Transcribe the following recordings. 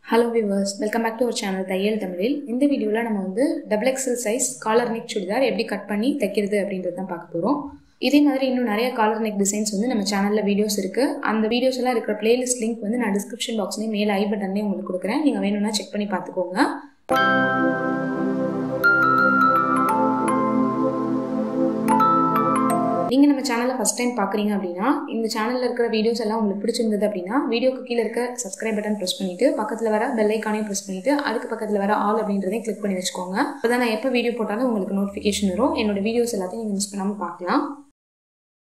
Hello viewers, welcome back to our channel தையல் தமிழில். இந்த வீடியோல நம்ம வந்து double XL size collar neck churidar எப்படி கட் பண்ணி தைக்கிறது அப்படின்றத தான் பார்க்க போறோம். இதே மாதிரி இன்னும் நிறைய காலர் நெக் டிசைன்ஸ் வந்து நம்ம சேனல்ல வீடியோஸ் இருக்கு. அந்த வீடியோஸ் எல்லாம் இருக்கிற பிளேலிஸ்ட் லிங்க் வந்து நான் டிஸ்கிரிப்ஷன் பாக்ஸ்லயே மேல ஐ பட்டன்லயே உங்களுக்கு கொடுக்குறேன். நீங்க வேணும்னா செக் பண்ணி பார்த்துக்கோங்க. நீங்க நம்ம சேனலை ஃபர்ஸ்ட் டைம் பார்க்குறீங்க அப்படின்னா இந்த சேனல்ல இருக்கிற வீடியோஸ் எல்லாம் உங்களுக்கு பிடிச்சிருந்தது அப்படின்னா வீடியோக்கு கீழே இருக்க சப்ஸ்கிரைப் பட்டன் ப்ரெஸ் பண்ணிட்டு பக்கத்தில் வர பெல் ஐக்கானையும் ப்ரெஸ் பண்ணிட்டு அதுக்கு பக்கத்தில் வர ஆல் அப்படின்றதையும் கிளிக் பண்ணி வச்சுக்கோங்க. அப்போதான் நான் எப்போ வீடியோ போட்டாலும் உங்களுக்கு நோட்டிஃபிகேஷன் வரும். என்னோட வீடியோஸ் எல்லாத்தையும் நீங்கள் மிஸ் பண்ணாமல் பார்க்கலாம்.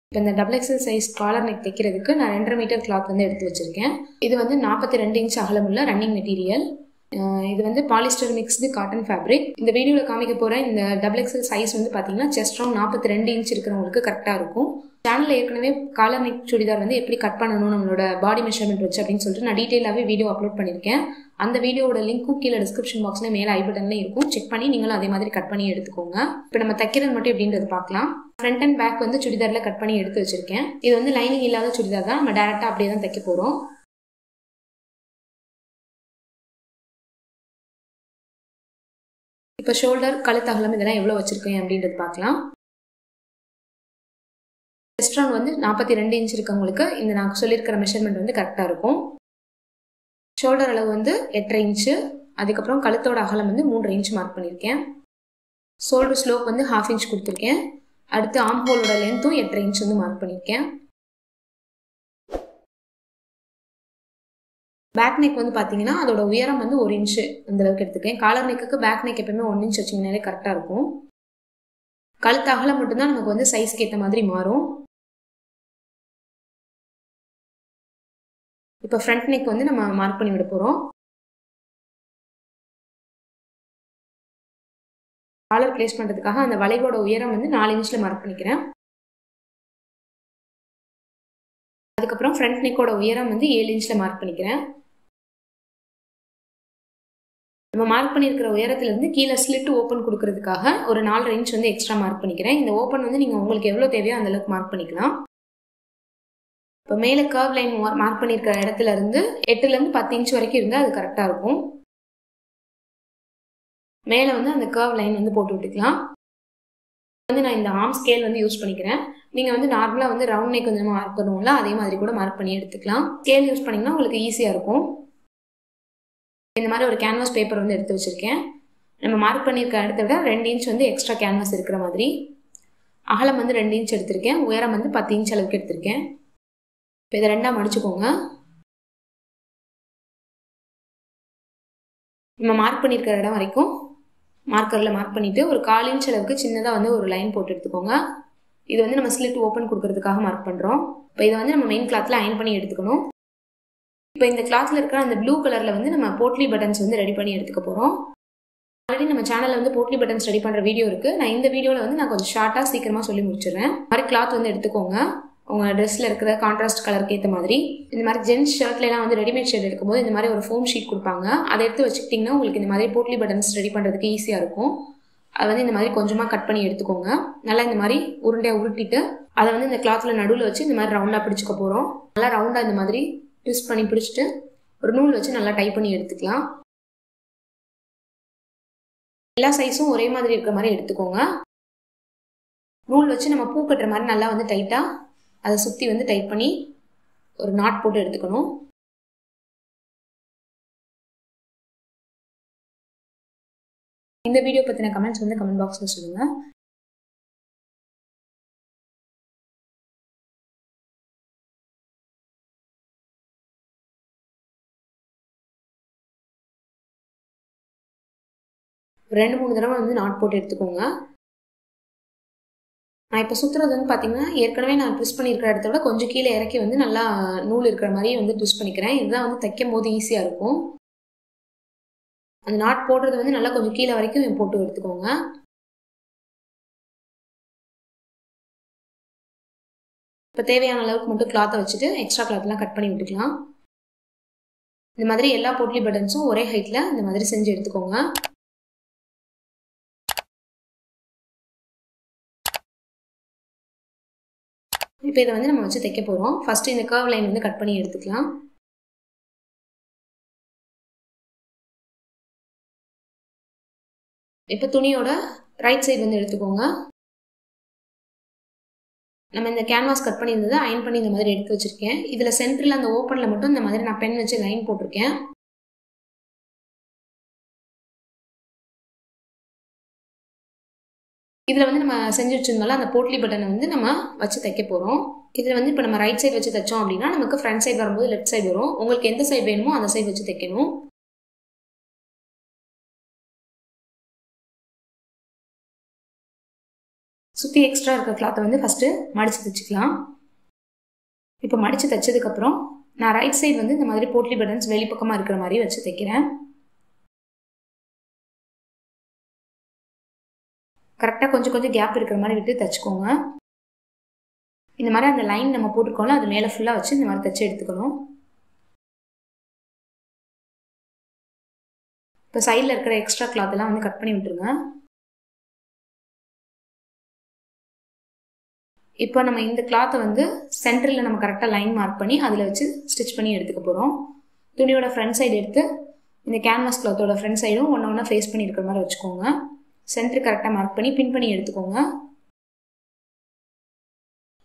இப்போ இந்த double XL size collar neck தைக்கிறதுக்கு நான் 2.5 மீட்டர் கிளாத் வந்து எடுத்து வச்சிருக்கேன். இது வந்து 42 இன்ச் அகலமுள்ள ரன்னிங் மெட்டீரியல். இது வந்து பாலிஸ்டர் மிக்ஸ்டு காட்டன் ஃபேப்ரிக். இந்த வீடியோவில் காமிக்க போகிற இந்த டபுள் எக்ஸல் சைஸ் வந்து பார்த்தீங்கன்னா செஸ்ட் ரவுண்ட் 42 இன்ச் இருக்கிறவங்களுக்கு கரெக்டாக இருக்கும். சேனலில் ஏற்கனவே காலர் நெக் சுடிதார் வந்து எப்படி கட் பண்ணணும் நம்மளோட பாடி மெஷர்மெண்ட் வச்சு அப்படின்னு சொல்லிட்டு நான் டீட்டெயிலாகவே வீடியோ அப்லோட் பண்ணியிருக்கேன். அந்த வீடியோட லிங்க்கும் கீழே டிஸ்கிரிப்ஷன் பாக்ஸ்ல மேலே ஐ பட்டன்ல இருக்கும். செக் பண்ணி நீங்களும் அதே மாதிரி கட் பண்ணி எடுத்துக்கோங்க. இப்போ நம்ம தைக்கிறது மட்டும் எப்படின்றது பார்க்கலாம். ஃப்ரண்ட் அண்ட் பேக் வந்து சுடிதாரில் கட் பண்ணி எடுத்து வச்சிருக்கேன். இது வந்து லைனிங் இல்லாத சுடிதார் தான். நம்ம டேரெக்டாக அப்படியே தான் தைக்க போகிறோம். இப்போ ஷோல்டர், கழுத்து அகலம் இதெல்லாம் எவ்வளோ வச்சிருக்கேன் அப்படின்றது பார்க்கலாம். செஸ்ட் ரவுண்ட் வந்து 42 இன்ச் இருக்கவங்களுக்கு இந்த நான் சொல்லியிருக்கிற மெஷர்மெண்ட் வந்து கரெக்டாக இருக்கும். ஷோல்டர் அளவு வந்து 8.5 இன்ச்சு. அதுக்கப்புறம் கழுத்தோட அகலம் வந்து 3.5 இன்ச் மார்க் பண்ணியிருக்கேன். ஷோல்டர் ஸ்லோப் வந்து 1/2 இன்ச் கொடுத்துருக்கேன். அடுத்து ஆர்ம் ஹோலோட லென்த்தும் 8.5 இன்ச் வந்து மார்க் பண்ணியிருக்கேன். பேக் நெக் வந்து பார்த்தீங்கன்னா அதோட உயரம் வந்து 1 இன்ச்சு அந்த அளவுக்கு எடுத்துக்கேன். காலர் நெக்குக்கு பேக் நெக் எப்பவுமே 1 இன்ச் வச்சிங்கனாலே கரெக்டாக இருக்கும். கழுத்து அகலம் மட்டும்தான் நமக்கு வந்து சைஸ்க்கு ஏற்ற மாதிரி மாறும். இப்போ ஃப்ரண்ட் நெக் வந்து நம்ம மார்க் பண்ணி விட போகிறோம். காலர் பிளேஸ் பண்ணுறதுக்காக அந்த வளைவோட உயரம் வந்து 4 இன்ச்சில் மார்க் பண்ணிக்கிறேன். அதுக்கப்புறம் ஃப்ரண்ட் நெக்கோட உயரம் வந்து 7 இன்ச்சில் மார்க் பண்ணிக்கிறேன். நம்ம மார்க் பண்ணியிருக்கிற உயரத்துலேருந்து கீழே ஸ்லிட் ஓப்பன் கொடுக்கறதுக்காக ஒரு 4.5 இன்ச் வந்து எக்ஸ்ட்ரா மார்க் பண்ணிக்கிறேன். இந்த ஓப்பன் வந்து நீங்கள் உங்களுக்கு எவ்வளோ தேவையோ அந்த அளவுக்கு மார்க் பண்ணிக்கலாம். இப்போ மேலே கர்வ் லைன் மார்க் பண்ணியிருக்கிற இடத்துல இருந்து 8லேருந்து 10 இன்ச் வரைக்கும் இருந்தால் அது கரெக்டாக இருக்கும். மேலே வந்து அந்த கர்வ் லைன் வந்து போட்டு விட்டுக்கலாம். வந்து நான் இந்த ஆர்ம் ஸ்கேல் வந்து யூஸ் பண்ணிக்கிறேன். நீங்கள் வந்து நார்மலாக வந்து ரவுண்ட் நெக் வந்து மார்க் பண்ணுவோம்ல அதே மாதிரி கூட மார்க் பண்ணி எடுத்துக்கலாம். ஸ்கேல் யூஸ் பண்ணிங்கன்னா உங்களுக்கு ஈஸியாக இருக்கும். இந்த மாதிரி ஒரு கேன்வாஸ் பேப்பர் வந்து எடுத்து வச்சிருக்கேன். நம்ம மார்க் பண்ணியிருக்க இடத்த விட 2 இன்ச் வந்து எக்ஸ்ட்ரா கேன்வாஸ் இருக்கிற மாதிரி. அகலம் வந்து 2 இன்ச் எடுத்திருக்கேன். உயரம் வந்து 10 இன்ச் அளவுக்கு எடுத்திருக்கேன். இப்போ இதை 2ஆக மடிச்சுக்கோங்க. நம்ம மார்க் பண்ணியிருக்கிற இடம் வரைக்கும் மார்க்கரில் மார்க் பண்ணிவிட்டு ஒரு 1/4 இன்ச் அளவுக்கு சின்னதாக வந்து ஒரு லைன் போட்டு எடுத்துக்கோங்க. இது வந்து நம்ம ஸ்லிட் ஓப்பன் கொடுக்கறதுக்காக மார்க் பண்ணுறோம். இப்போ இதை வந்து நம்ம மெயின் கிளாத்தில் அயன் பண்ணி எடுத்துக்கணும். இப்போ இந்த கிளாத்தில் இருக்கிற அந்த ப்ளூ கலரில் வந்து நம்ம போட்லி பட்டன்ஸ் வந்து ரெடி பண்ணி எடுத்துக்க போகிறோம். ஆல்ரெடி நம்ம சேனலில் வந்து போட்லி பட்டன்ஸ் ரெடி பண்ணுற வீடியோ இருக்குது. நான் இந்த வீடியோவில் வந்து நான் கொஞ்சம் ஷார்ட்டாக சீக்கிரமாக சொல்லி முடிச்சிடுறேன். இந்த மாதிரி கிளாத் வந்து எடுத்துக்கோங்க. உங்கள் ட்ரெஸ்ஸில் இருக்கிற கான்ட்ராஸ்ட் கலருக்கு ஏற்ற மாதிரி. இந்த மாதிரி ஜென்ஸ் ஷர்ட்லாம் வந்து ரெடிமேட் ஷர்ட் எடுக்கும்போது இந்த மாதிரி ஒரு ஃபோம் ஷீட் கொடுப்பாங்க. அதை எடுத்து வச்சுக்கிட்டிங்கன்னா உங்களுக்கு இந்த மாதிரி போட்லி பட்டன்ஸ் ரெடி பண்ணுறதுக்கு ஈஸியாக இருக்கும். அதை வந்து இந்த மாதிரி கொஞ்சமாக கட் பண்ணி எடுத்துக்கோங்க. நல்லா இந்த மாதிரி உருண்டையாக உருட்டிட்டு அதை வந்து இந்த கிளாத்தில் நடுவில் வச்சு இந்த மாதிரி ரவுண்டாக பிடிச்சிக்க போகிறோம். நல்லா ரவுண்டாக இந்த மாதிரி ட்விஸ்ட் பண்ணி பிடிச்சிட்டு ஒரு நூல் வச்சு நல்லா டைப் பண்ணி எடுத்துக்கலாம். எல்லா சைஸும் ஒரே மாதிரி இருக்கிற மாதிரி எடுத்துக்கோங்க. நூல் வச்சு நம்ம பூ கட்டுற மாதிரி நல்லா வந்து டைட்டாக அதை சுற்றி வந்து டைட் பண்ணி ஒரு நாட் போட்டு எடுத்துக்கணும். இந்த வீடியோ பற்றின கமெண்ட்ஸ் வந்து கமெண்ட் பாக்ஸில் சொல்லுங்கள். ஒரு 2-3 தடவை வந்து நாட் போட்டு எடுத்துக்கோங்க. நான் இப்போ சுற்றுறது வந்து பார்த்தீங்கன்னா ஏற்கனவே நான் ட்விஸ்ட் பண்ணியிருக்கிற இடத்த விட கொஞ்சம் கீழே இறக்கி வந்து நல்லா நூல் இருக்கிற மாதிரி வந்து ட்விஸ்ட் பண்ணிக்கிறேன். இதுதான் வந்து தைக்கும் போது ஈஸியாக இருக்கும். அந்த நாட் போடுறது வந்து நல்லா கொஞ்சம் கீழே வரைக்கும் போட்டு எடுத்துக்கோங்க. இப்போ தேவையான அளவுக்கு மட்டும் கிளாத்தை வச்சுட்டு எக்ஸ்ட்ரா கிளாத்லாம் கட் பண்ணி விட்டுக்கலாம். இந்த மாதிரி எல்லா போட்லி பட்டன்ஸும் ஒரே ஹைட்டில் இந்த மாதிரி செஞ்சு எடுத்துக்கோங்க. இப்போ இதை வந்து நம்ம வச்சு தைக்க போகிறோம். ஃபஸ்ட்டு இந்த கர்வ் லைன் வந்து கட் பண்ணி எடுத்துக்கலாம். இப்போ துணியோட ரைட் சைடு வந்து எடுத்துக்கோங்க. நம்ம இந்த கேன்வாஸ் கட் பண்ணியிருந்தது அயன் பண்ணி இந்த மாதிரி எடுத்து வச்சிருக்கேன். இதில் சென்டரில் அந்த ஓப்பனில் மட்டும் இந்த மாதிரி நான் பென் வச்சு லைன் போட்டிருக்கேன். இதில் வந்து நம்ம செஞ்சு வச்சிருந்தாலும் அந்த போட்லி பட்டனை வந்து நம்ம வச்சு தைக்க போகிறோம். இதில் வந்து இப்போ நம்ம ரைட் சைடு வச்சு தைச்சோம் அப்படின்னா நமக்கு ஃப்ரண்ட் சைடு வரும்போது லெஃப்ட் சைடு வரும். உங்களுக்கு எந்த சைடு வேணுமோ அந்த சைடு வச்சு தைக்கணும். சுற்றி எக்ஸ்ட்ரா இருக்க கிளாத்தை வந்து ஃபஸ்ட்டு மடித்து தைச்சிக்கலாம். இப்போ மடித்து தைச்சதுக்கப்புறம் நான் ரைட் சைடு வந்து இந்த மாதிரி போட்லி பட்டன்ஸ் வெளிப்பக்கமாக இருக்கிற மாதிரி வச்சு தைக்கிறேன். கரெக்டாக கொஞ்சம் கொஞ்சம் கேப் இருக்கிற மாதிரி விட்டு தைச்சிக்கோங்க. இந்த மாதிரி அந்த லைன் நம்ம போட்டுக்கோல அது மேலே ஃபுல்லாக வச்சு இந்த மாதிரி தைச்சி எடுத்துக்கணும். இப்போ சைடில் இருக்கிற எக்ஸ்ட்ரா கிளாத்தெல்லாம் வந்து கட் பண்ணி விட்டுருங்க. இப்போ நம்ம இந்த கிளாத்தை வந்து சென்டரில் நம்ம கரெக்டாக லைன் மார்க் பண்ணி அதில் வச்சு ஸ்டிச் பண்ணி எடுத்துக்க போகிறோம். துணியோட ஃப்ரண்ட் சைடு எடுத்து இந்த கேன்வாஸ் கிளாத்தோட ஃப்ரண்ட் சைடும் ஒன்றா ஃபேஸ் பண்ணி இருக்கிற மாதிரி வச்சுக்கோங்க. சென்டர் கரெக்டாக மார்க் பண்ணி பின் பண்ணி எடுத்துக்கோங்க.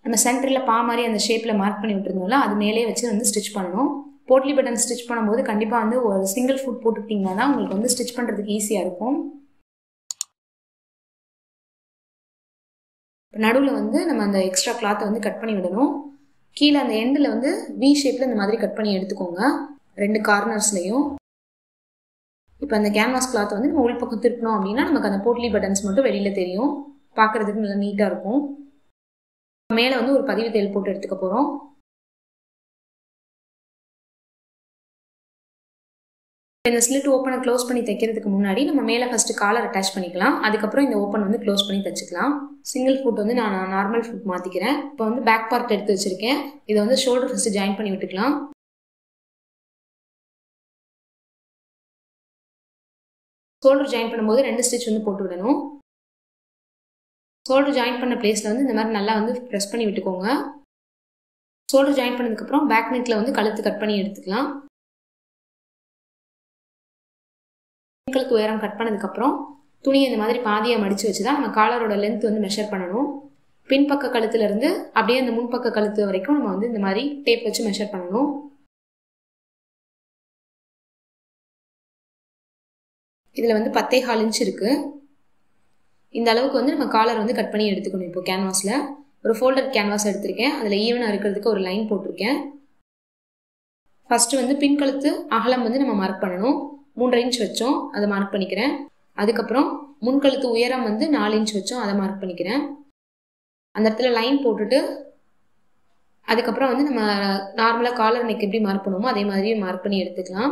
நம்ம சென்டரில் பா மாதிரி அந்த ஷேப்பில் மார்க் பண்ணி விட்டுருந்தோம்ல அது மேலே வச்சு வந்து ஸ்டிச் பண்ணணும். போட்லி பட்டன் ஸ்டிச் பண்ணும்போது கண்டிப்பாக வந்து ஒரு சிங்கிள் ஃபுட் போட்டுக்கிட்டிங்கன்னா தான் உங்களுக்கு வந்து ஸ்டிச் பண்ணுறதுக்கு ஈஸியாக இருக்கும். நடுவில் வந்து நம்ம அந்த எக்ஸ்ட்ரா கிளாத்தை வந்து கட் பண்ணி விடணும். கீழே அந்த எண்டில் வந்து வி ஷேப்பில் இந்த மாதிரி கட் பண்ணி எடுத்துக்கோங்க 2 கார்னர்ஸ்லையும். இப்போ அந்த கேன்வாஸ் கிளாத்தை வந்து நம்ம உள்பக்கம் திருப்பணும் அப்படின்னா நமக்கு அந்த போட்லி பட்டன்ஸ் மட்டும் வெளியில் தெரியும். பார்க்குறதுக்கு நல்லா நீட்டாக இருக்கும். மேலே வந்து ஒரு பதிவு தையல் போட்டு எடுத்துக்க போகிறோம். இந்த ஸ்லிட் ஓப்பனை க்ளோஸ் பண்ணி தைக்கிறதுக்கு முன்னாடி நம்ம மேலே ஃபஸ்ட்டு காலர் அட்டாச் பண்ணிக்கலாம். அதுக்கப்புறம் இந்த ஓப்பன் வந்து க்ளோஸ் பண்ணி தைச்சிக்கலாம். சிங்கிள் ஃபுட் வந்து நான் நார்மல் ஃபுட் மாற்றிக்கிறேன். இப்போ வந்து பேக் பார்ட் எடுத்து வச்சுருக்கேன். இதை வந்து ஷோல்டர் ஃபஸ்ட்டு ஜாயின் பண்ணி விட்டுக்கலாம். ஷோல்டர் ஜாயின் பண்ணும்போது 2 ஸ்டிச் வந்து போட்டு விடணும். ஷோல்டர் ஜாயின் பண்ண பிளேஸில் வந்து இந்த மாதிரி நல்லா வந்து ப்ரெஸ் பண்ணி விட்டுக்கோங்க. ஷோல்டர் ஜாயின் பண்ணதுக்கப்புறம் பேக் நெக்கில் வந்து கழுத்து கட் பண்ணி எடுத்துக்கலாம். கழுத்து உயரம் கட் பண்ணதுக்கப்புறம் துணியை இந்த மாதிரி பாதியாக மடித்து வச்சு தான் நம்ம காலரோட லென்த் வந்து மெஷர் பண்ணணும். பின்பக்க கழுத்துலேருந்து அப்படியே அந்த முன்பக்க கழுத்து வரைக்கும் நம்ம வந்து இந்த மாதிரி டேப் வச்சு மெஷர் பண்ணணும். இதில் வந்து 10.25 இன்ச் இருக்குது. இந்த அளவுக்கு வந்து நம்ம காலர் வந்து கட் பண்ணி எடுத்துக்கணும். இப்போ கேன்வாஸில் ஒரு ஃபோல்டர் கேன்வாஸ் எடுத்திருக்கேன். அதில் ஈவனாக இருக்கிறதுக்கு ஒரு லைன் போட்டிருக்கேன். ஃபஸ்ட்டு வந்து பின்கழுத்து அகலம் வந்து நம்ம மார்க் பண்ணணும். 3.5 இன்ச் வச்சோம், அதை மார்க் பண்ணிக்கிறேன். அதுக்கப்புறம் முன்கழுத்து உயரம் வந்து 4 இன்ச் வச்சோம், அதை மார்க் பண்ணிக்கிறேன். அந்த இடத்துல லைன் போட்டுட்டு அதுக்கப்புறம் வந்து நம்ம நார்மலாக காலர் நெக் எப்படி மார்க் பண்ணுவோமோ அதே மாதிரி மார்க் பண்ணி எடுத்துக்கலாம்.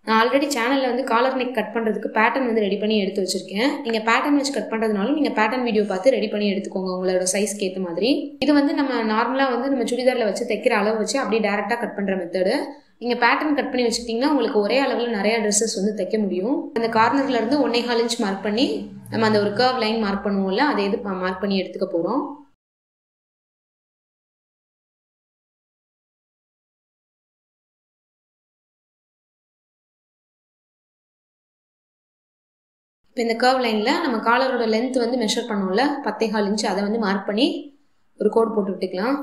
நான் ஆல்ரெடி சேனலில் வந்து காலர் நெக் கட் பண்ணுறதுக்கு பேட்டர்ன் வந்து ரெடி பண்ணி எடுத்து வச்சுருக்கேன். நீங்கள் பேட்டர்ன் வச்சு கட் பண்ணுறதுனாலும் நீங்கள் பேட்டர்ன் வீடியோ பார்த்து ரெடி பண்ணி எடுத்துக்கோங்க உங்களோட சைஸ்க்கு ஏற்ற மாதிரி. இது வந்து நம்ம நார்மலாக வந்து நம்ம சுடிதாரில் வச்சு தைக்கிற அளவு வச்சு அப்படியே டேரெக்டாக கட் பண்ணுற மெத்தடு. நீங்கள் பேட்டர்ன் கட் பண்ணி வச்சுக்கிட்டிங்கன்னா உங்களுக்கு ஒரே அளவில் நிறையா ட்ரெஸ்ஸஸ் வந்து தைக்க முடியும். அந்த கார்னர்லேருந்து 1.25 இன்ச் மார்க் பண்ணி நம்ம அந்த ஒரு கர்வ் லைன் மார்க் பண்ணுவோம்ல அதை இது மார்க் பண்ணி எடுத்துக்க போகிறோம். இப்போ இந்த கர்வ் லைனில் நம்ம காலரோட லென்த் வந்து மெஷர் பண்ணுவோம்ல 10.25 இன்ச், அதை வந்து மார்க் பண்ணி ஒரு கோடு போட்டு விட்டுக்கலாம்.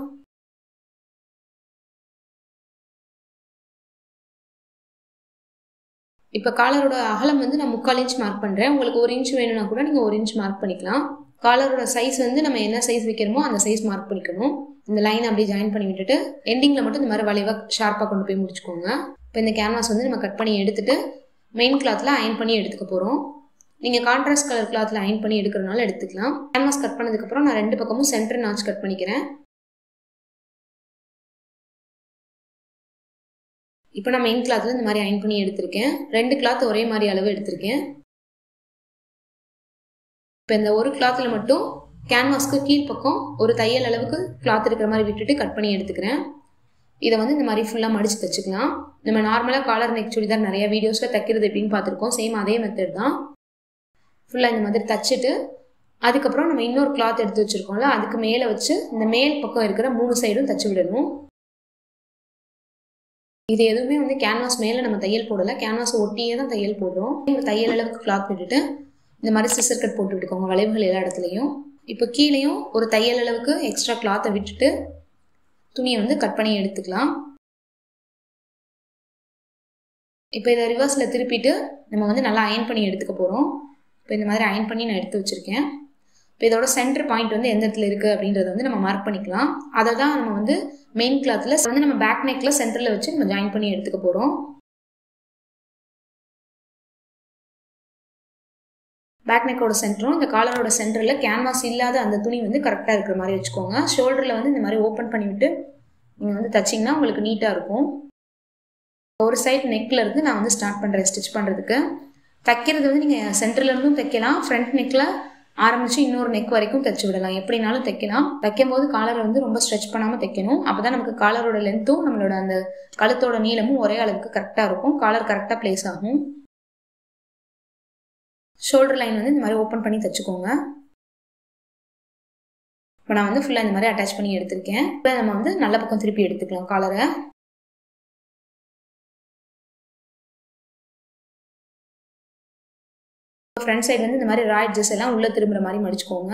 இப்போ காலரோட அகலம் வந்து நான் 3/4 இன்ச் மார்க் பண்ணுறேன். உங்களுக்கு 1 இன்ச் வேணும்னா கூட நீங்கள் 1 இன்ச் மார்க் பண்ணிக்கலாம். காலரோட சைஸ் வந்து நம்ம என்ன சைஸ் வைக்கிறோமோ அந்த சைஸ் மார்க் பண்ணிக்கணும். இந்த லைன் அப்படியே ஜாயின் பண்ணி விட்டுட்டு எண்டிங்கில் மட்டும் இந்த மாதிரி வளைவாக ஷார்ப்பாக கொண்டு போய் முடிச்சுக்கோங்க. இப்போ இந்த கேன்வாஸ் வந்து நம்ம கட் பண்ணி எடுத்துட்டு மெயின் கிளாத்தில் அயன் பண்ணி எடுத்துக்க போகிறோம். நீங்கள் கான்ட்ராஸ்ட் கலர் கிளாத்தில் அயன் பண்ணி எடுக்கிறனால எடுத்துக்கலாம். கேன்வாஸ் கட் பண்ணதுக்கப்புறம் நான் 2 பக்கமும் சென்டர் நாச் கட் பண்ணிக்கிறேன். இப்போ நான் மெயின் கிளாத்தில் இந்த மாதிரி அயன் பண்ணி எடுத்திருக்கேன். 2 கிளாத் ஒரே மாதிரி அளவு எடுத்திருக்கேன். இப்போ இந்த ஒரு கிளாத்தில் மட்டும் கேன்வாஸ்க்கு கீழ்ப்பக்கம் ஒரு தையல் அளவுக்கு கிளாத் இருக்கிற மாதிரி விட்டுட்டு கட் பண்ணி எடுத்துக்கிறேன். இதை வந்து இந்த மாதிரி ஃபுல்லாக மடித்து தைச்சிக்கலாம். நம்ம நார்மலாக காலர் நெக் சுடிதார் நிறைய வீடியோஸில் தைக்கிறது எப்படின்னு பார்த்துருக்கோம். சேம் அதே மெத்தட் தான். ஃபுல்லாக இந்த மாதிரி தைச்சிட்டு அதுக்கப்புறம் நம்ம இன்னொரு கிளாத் எடுத்து வச்சுருக்கோம்ல அதுக்கு மேலே வச்சு இந்த மேல் பக்கம் இருக்கிற 3 சைடும் தைச்சி விடணும். இது எதுவுமே வந்து கேன்வாஸ் மேலே நம்ம தையல் போடலை, கேன்வாஸ் ஒட்டியே தான் தையல் போடுறோம். இந்த தையல் அளவுக்கு கிளாத் விட்டுட்டு இந்த மாதிரி சிசர் கட் போட்டு விட்டுக்கோங்க வளைவுகள் எல்லா இடத்துலையும். இப்போ கீழேயும் ஒரு தையல் அளவுக்கு எக்ஸ்ட்ரா கிளாத்தை விட்டுட்டு துணியை வந்து கட் பண்ணி எடுத்துக்கலாம். இப்போ இதை ரிவர்ஸில் திருப்பிட்டு நம்ம வந்து நல்லா அயன் பண்ணி எடுத்துக்க போகிறோம். இப்போ இந்த மாதிரி அயன் பண்ணி நான் எடுத்து வச்சுருக்கேன். இப்போ இதோட சென்டர் பாயிண்ட் வந்து எந்த இடத்துல இருக்குது அப்படின்றத வந்து நம்ம மார்க் பண்ணிக்கலாம். அதை தான் நம்ம வந்து மெயின் கிளாத்தில் வந்து நம்ம பேக் நெக்கில் சென்டரில் வச்சு நம்ம ஜாயின் பண்ணி எடுத்துக்க போகிறோம். பேக் நெக்கோட சென்டரும் இந்த காலரோட சென்டரில் கேன்வாஸ் இல்லாத அந்த துணி வந்து கரெக்டாக இருக்கிற மாதிரி வச்சுக்கோங்க. ஷோல்டரில் வந்து இந்த மாதிரி ஓப்பன் பண்ணிவிட்டு நீங்கள் வந்து தைச்சிங்கன்னா உங்களுக்கு நீட்டாக இருக்கும். ஒரு சைட் நெக்கில் இருந்து நான் வந்து ஸ்டார்ட் பண்ணுறேன் ஸ்டிச் பண்ணுறதுக்கு. தைக்கிறது வந்து நீங்கள் சென்டர்லேருந்தும் தைக்கலாம், ஃப்ரண்ட் நெக்கில் ஆரம்பித்து இன்னொரு நெக் வரைக்கும் தைச்சி விடலாம், எப்படினாலும் தைக்கலாம். தைக்கும் போது காலரை வந்து ரொம்ப ஸ்ட்ரெச் பண்ணாமல் தைக்கணும். அப்போ தான் நமக்கு காலரோட லென்த்தும் நம்மளோட அந்த கழுத்தோட நீளமும் ஒரே அளவுக்கு கரெக்டாக இருக்கும், காலர் கரெக்டாக பிளேஸ் ஆகும். ஷோல்டர் லைன் வந்து இந்த மாதிரி ஓப்பன் பண்ணி தைச்சிக்கோங்க. இப்போ நான் வந்து ஃபுல்லாக இந்த மாதிரி அட்டாச் பண்ணி எடுத்திருக்கேன். இப்போ நம்ம வந்து நல்ல பக்கம் திருப்பி எடுத்துக்கலாம் காலரை. ஃப்ரண்ட் சைடு வந்து இந்த மாதிரி ரா எட்ஜஸ் எல்லாம் உள்ளே திரும்புகிற மாதிரி மடிச்சுக்கோங்க.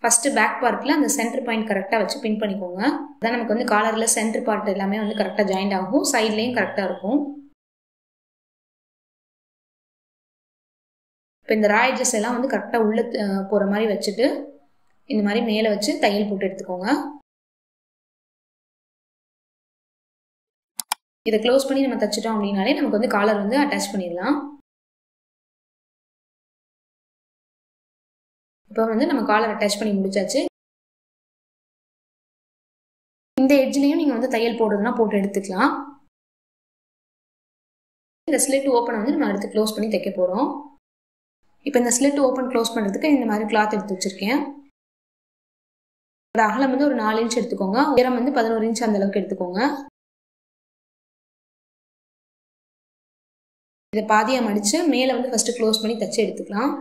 ஃபஸ்ட்டு பேக் பார்ட்டில் அந்த சென்டர் பாயிண்ட் கரெக்டாக வச்சு பின் பண்ணிக்கோங்க. அதான் நமக்கு வந்து காலரில் சென்டர் பார்ட் எல்லாமே வந்து கரெக்டாக ஜாயிண்ட் ஆகும், சைட்லேயும் கரெக்டாக இருக்கும். இப்போ இந்த ரா எட்ஜஸ் எல்லாம் வந்து கரெக்டாக உள்ளே போகிற மாதிரி வச்சுட்டு இந்த மாதிரி மேலே வச்சு தையல் போட்டு எடுத்துக்கோங்க. இதை க்ளோஸ் பண்ணி நம்ம தைச்சிட்டோம் அப்படின்னாலே நமக்கு வந்து காலர் வந்து அட்டாச் பண்ணிடலாம். இப்போ வந்து நம்ம காலர் அட்டாச் பண்ணி முடிச்சாச்சு. இந்த எட்ஜ்லையும் நீங்கள் வந்து தையல் போடுறதுனா போட்டு எடுத்துக்கலாம். இந்த ஸ்லிட் ஓப்பனை வந்து நம்ம அடுத்து க்ளோஸ் பண்ணி தைக்க போகிறோம். இப்போ இந்த ஸ்லிட் ஓப்பன் க்ளோஸ் பண்ணுறதுக்கு இந்த மாதிரி கிளாத் எடுத்து வச்சுருக்கேன். அதோட அகலம் வந்து ஒரு 4 இன்ச் எடுத்துக்கோங்க, உயரம் வந்து 11 இன்ச் அந்த அளவுக்கு எடுத்துக்கோங்க. இதை பாதியாக மடித்து மேலே வந்து ஃபஸ்ட்டு க்ளோஸ் பண்ணி தைச்சி எடுத்துக்கலாம்.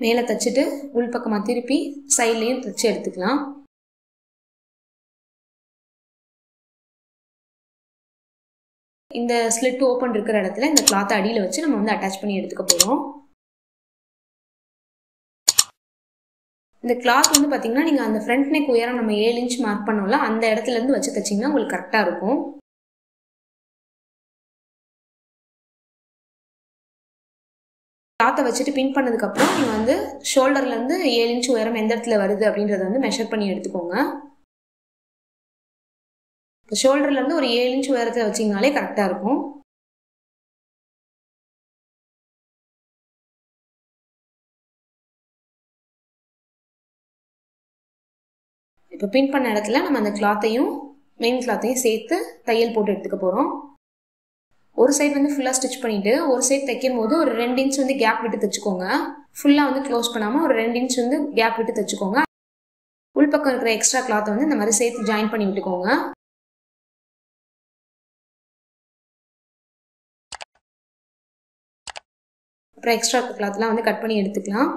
மேலே தைச்சிட்டு உள்பக்கமாக திருப்பி சைட்லேயும் தைச்சி எடுத்துக்கலாம். இந்த ஸ்லிட் ஓப்பன் இருக்கிற இடத்துல இந்த கிளாத்தை அடியில் வச்சு நம்ம வந்து அட்டாச் பண்ணி எடுத்துக்க போகிறோம். இந்த கிளாத் வந்து பார்த்தீங்கன்னா நீங்கள் அந்த ஃப்ரண்ட் நெக் உயரம் நம்ம 7 இன்ச் மார்க் பண்ணோம்ல, அந்த இடத்துலேருந்து வச்சு தைச்சிங்கன்னா உங்களுக்கு கரெக்டாக இருக்கும். கிளாத்தை வச்சுட்டு பின் பண்ணதுக்கப்புறம் நீங்கள் வந்து ஷோல்டர்லேருந்து 7 இன்ச் உயரம் எந்த இடத்துல வருது அப்படின்றத வந்து மெஷர் பண்ணி எடுத்துக்கோங்க. இப்போ ஷோல்டர்லேருந்து ஒரு 7 இன்ச் உயரத்தில் வச்சிங்கனாலே கரெக்டாக இருக்கும். இப்போ பின் பண்ண இடத்துல நம்ம அந்த கிளாத்தையும் மெயின் கிளாத்தையும் சேர்த்து தையல் போட்டு எடுத்துக்க போகிறோம். ஒரு சைடு வந்து ஃபுல்லாக ஸ்டிச் பண்ணிவிட்டு ஒரு சைடு தைக்கும் போது ஒரு 2 இன்ச் வந்து கேப் விட்டு தைச்சிக்கோங்க. ஃபுல்லாக வந்து க்ளோஸ் பண்ணாமல் ஒரு 2 இன்ச் வந்து கேப் விட்டு தைச்சிக்கோங்க. உள்பக்கம் இருக்கிற எக்ஸ்ட்ரா கிளாத்தை வந்து இந்த மாதிரி சேர்த்து ஜாயின் பண்ணி விட்டுக்கோங்க. அப்புறம் எக்ஸ்ட்ரா கிளாத்லாம் வந்து கட் பண்ணி எடுத்துக்கலாம்.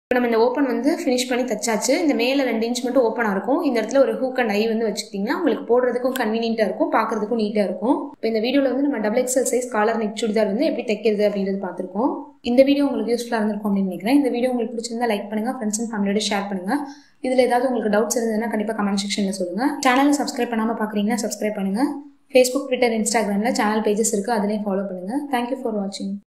இப்போ நம்ம இந்த ஓப்பன் வந்து ஃபினிஷ் பண்ணி தைச்சாச்சு. இந்த மேலே 2 இன்ச் மட்டும் ஓப்பனாக இருக்கும். இந்த இடத்துல ஒரு ஹூக் அண்ட் ஐ வந்து வச்சுக்கிட்டிங்கன்னா உங்களுக்கு போடுறதுக்கும் கன்வீனியன்ட்டாக இருக்கும், பார்க்குறதுக்கும் நீட்டாக இருக்கும். இப்போ இந்த வீடியோவில் வந்து நம்ம XXL size collar neck churidar வந்து எப்படி தைக்கிறது அப்படின்றது பார்த்துருக்கோம். இந்த வீடியோ உங்களுக்கு யூஸ்ஃபுல்லாக இருந்திருக்கும் அப்படின்னு நினைக்கிறேன். இந்த வீடியோ உங்களுக்கு பிடிச்சிருந்தா லைக் பண்ணுங்கள், ஃப்ரெண்ட்ஸ் அண்ட் ஃபேமிலியோட ஷேர் பண்ணுங்கள். இதில் ஏதாவது உங்களுக்கு டவுட்ஸ் இருந்ததுன்னா கண்டிப்பாக கமெண்ட் செக்ஷனில் சொல்லுங்கள். சேனலை சப்ஸ்கிரைப் பண்ணாமல் பார்க்குறீங்கன்னா சப்ஸ்கிரைப் பண்ணுங்கள். ஃபேஸ்புக், ட்விட்டர், இன்ஸ்டாகிராமில் சேனல் பேஜஸ் இருக்குது, அதிலையும் ஃபாலோ பண்ணுங்கள். தேங்க்யூ ஃபார் வாட்சிங்.